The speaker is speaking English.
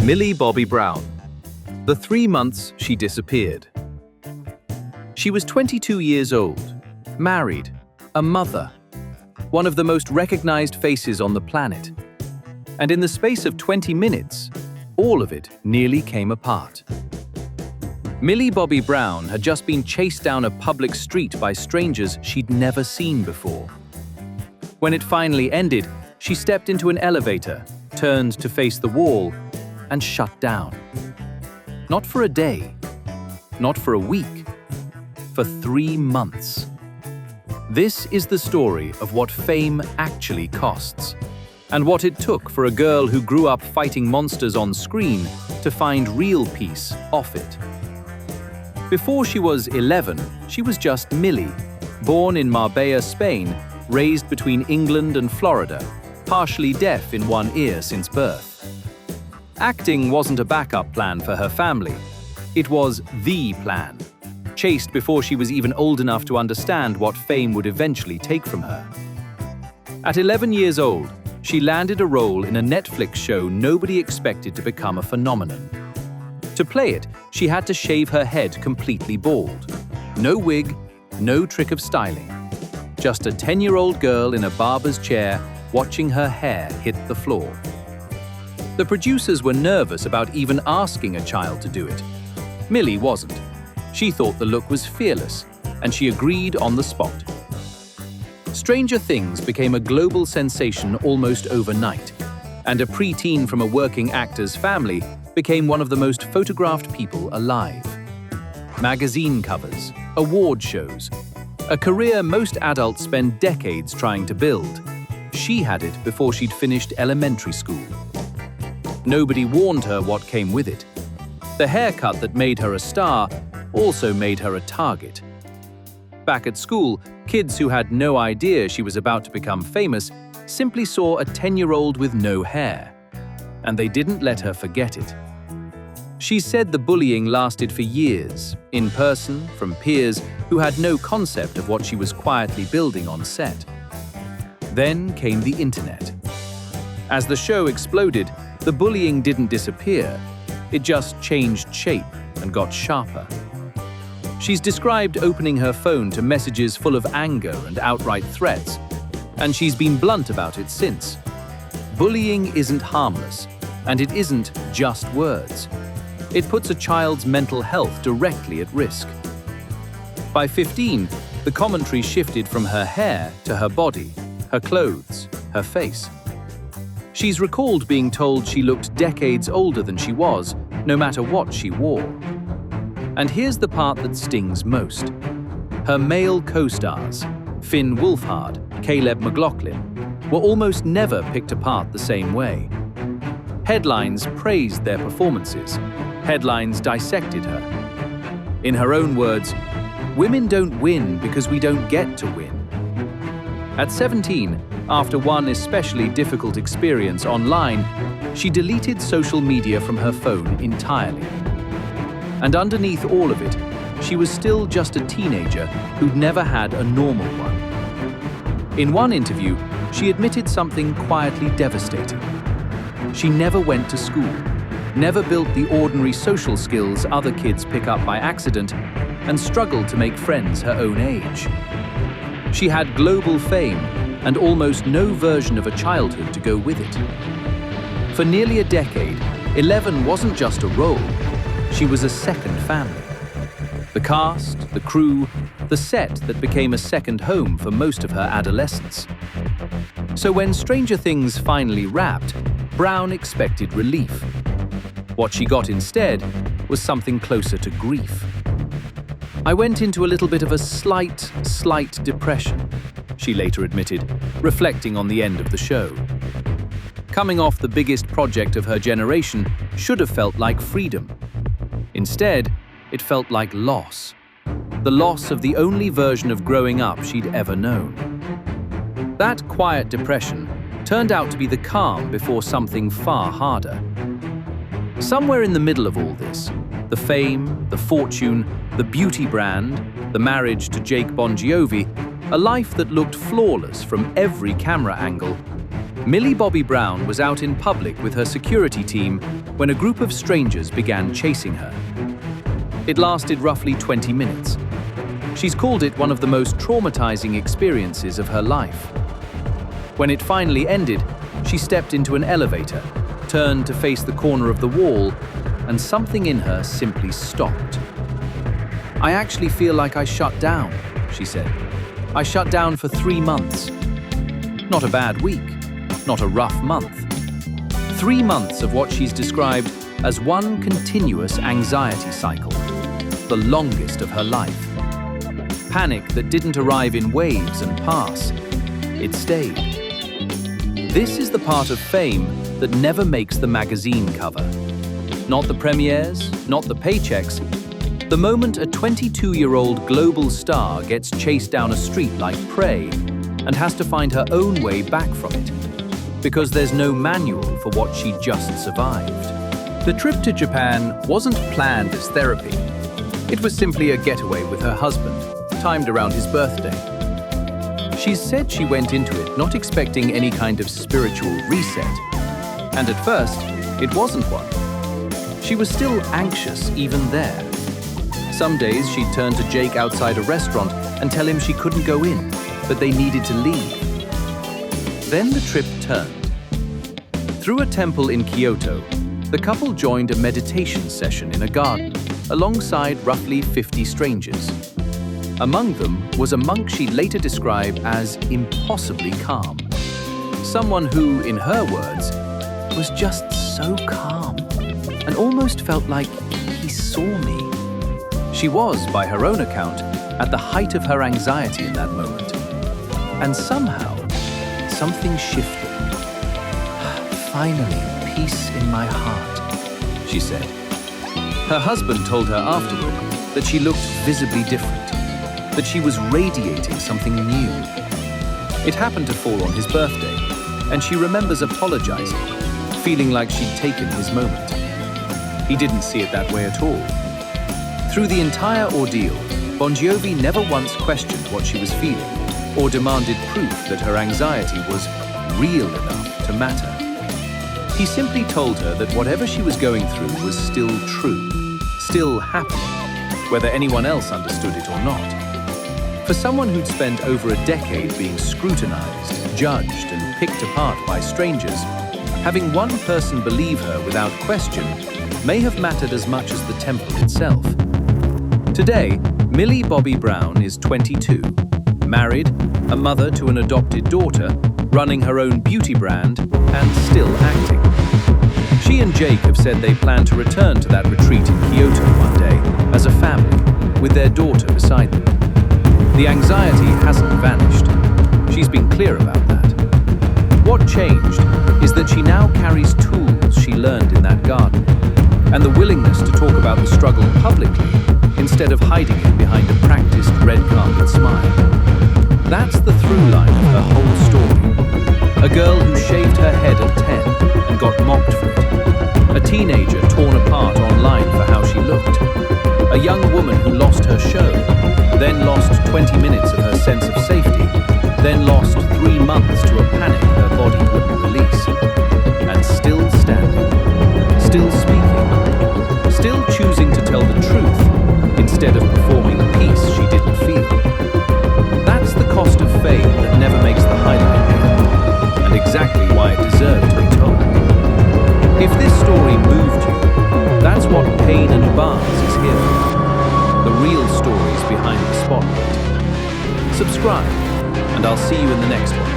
Millie Bobby Brown. The 3 months she disappeared. She was 22 years old, married, a mother, one of the most recognized faces on the planet. And in the space of 20 minutes, all of it nearly came apart. Millie Bobby Brown had just been chased down a public street by strangers she'd never seen before. When it finally ended, she stepped into an elevator, turned to face the wall, and shut down. Not for a day, not for a week, for 3 months. This is the story of what fame actually costs, and what it took for a girl who grew up fighting monsters on screen to find real peace off it. Before she was 11, she was just Millie, born in Marbella, Spain, raised between England and Florida, partially deaf in one ear since birth. Acting wasn't a backup plan for her family. It was the plan, chased before she was even old enough to understand what fame would eventually take from her. At 11 years old, she landed a role in a Netflix show nobody expected to become a phenomenon. To play it, she had to shave her head completely bald. No wig, no trick of styling. Just a 10-year-old girl in a barber's chair watching her hair hit the floor. The producers were nervous about even asking a child to do it. Millie wasn't. She thought the look was fearless, and she agreed on the spot. Stranger Things became a global sensation almost overnight, and a preteen from a working actor's family became one of the most photographed people alive. Magazine covers, award shows, a career most adults spend decades trying to build. She had it before she'd finished elementary school. Nobody warned her what came with it. The haircut that made her a star also made her a target. Back at school, kids who had no idea she was about to become famous simply saw a 10-year-old with no hair, and they didn't let her forget it. She said the bullying lasted for years, in person, from peers who had no concept of what she was quietly building on set. Then came the internet. As the show exploded, the bullying didn't disappear, it just changed shape and got sharper. She's described opening her phone to messages full of anger and outright threats, and she's been blunt about it since. Bullying isn't harmless, and it isn't just words. It puts a child's mental health directly at risk. By 15, the commentary shifted from her hair to her body, her clothes, her face. She's recalled being told she looked decades older than she was, no matter what she wore. And here's the part that stings most. Her male co-stars, Finn Wolfhard, Caleb McLaughlin, were almost never picked apart the same way. Headlines praised their performances. Headlines dissected her. In her own words, "Women don't win because we don't get to win." At 17, after one especially difficult experience online, she deleted social media from her phone entirely. And underneath all of it, she was still just a teenager who'd never had a normal one. In one interview, she admitted something quietly devastating. She never went to school, never built the ordinary social skills other kids pick up by accident, and struggled to make friends her own age. She had global fame and almost no version of a childhood to go with it. For nearly a decade, 11 wasn't just a role, she was a second family. The cast, the crew, the set that became a second home for most of her adolescence. So when Stranger Things finally wrapped, Brown expected relief. What she got instead was something closer to grief. "I went into a little bit of a slight depression," she later admitted, reflecting on the end of the show. Coming off the biggest project of her generation should have felt like freedom. Instead, it felt like loss. The loss of the only version of growing up she'd ever known. That quiet depression turned out to be the calm before something far harder. Somewhere in the middle of all this, the fame, the fortune, the beauty brand, the marriage to Jake Bon Jovi, a life that looked flawless from every camera angle, Millie Bobby Brown was out in public with her security team when a group of strangers began chasing her. It lasted roughly 20 minutes. She's called it one of the most traumatizing experiences of her life. When it finally ended, she stepped into an elevator, turned to face the corner of the wall, and something in her simply stopped. "I actually feel like I shut down," she said. "I shut down for 3 months. Not a bad week, not a rough month. 3 months of what she's described as one continuous anxiety cycle, the longest of her life. Panic that didn't arrive in waves and pass. It stayed. This is the part of fame that never makes the magazine cover. Not the premieres, not the paychecks. The moment a 22-year-old global star gets chased down a street like prey and has to find her own way back from it, because there's no manual for what she just survived. The trip to Japan wasn't planned as therapy. It was simply a getaway with her husband, timed around his birthday. She's said she went into it not expecting any kind of spiritual reset. And at first, it wasn't one. She was still anxious even there. Some days she'd turn to Jake outside a restaurant and tell him she couldn't go in, but they needed to leave. Then the trip turned. Through a temple in Kyoto, the couple joined a meditation session in a garden, alongside roughly 50 strangers. Among them was a monk she later described as impossibly calm. Someone who, in her words, was just so calm and almost felt like he saw me. She was, by her own account, at the height of her anxiety in that moment. And somehow, something shifted. "Finally, peace in my heart," she said. Her husband told her afterward that she looked visibly different, that she was radiating something new. It happened to fall on his birthday, and she remembers apologizing, feeling like she'd taken his moment. He didn't see it that way at all. Through the entire ordeal, Bon Jovi never once questioned what she was feeling or demanded proof that her anxiety was real enough to matter. He simply told her that whatever she was going through was still true, still happening, whether anyone else understood it or not. For someone who'd spent over a decade being scrutinized, judged, and picked apart by strangers, having one person believe her without question may have mattered as much as the temple itself. Today, Millie Bobby Brown is 22, married, a mother to an adopted daughter, running her own beauty brand, and still acting. She and Jake have said they plan to return to that retreat in Kyoto one day as a family, with their daughter beside them. The anxiety hasn't vanished. She's been clear about that. What changed is that she now carries tools she learned in that garden, and the willingness to talk about the struggle publicly instead of hiding it behind a practiced red carpet smile. That's the through line of her whole story. A girl who shaved her head at 10 and got mocked for it. A teenager torn apart online for how she looked. A young woman who lost her show, then lost 20 minutes of her sense of safety, then lost 3 months to a panic her body wouldn't release. And still standing, still speaking, still choosing to tell the truth instead of performing a piece she didn't feel. That's the cost of fame that never makes the highlight reel, and exactly why it deserved to be told. If this story moved you, that's what Pain and Bars is here for. The real stories behind the spotlight. Subscribe, and I'll see you in the next one.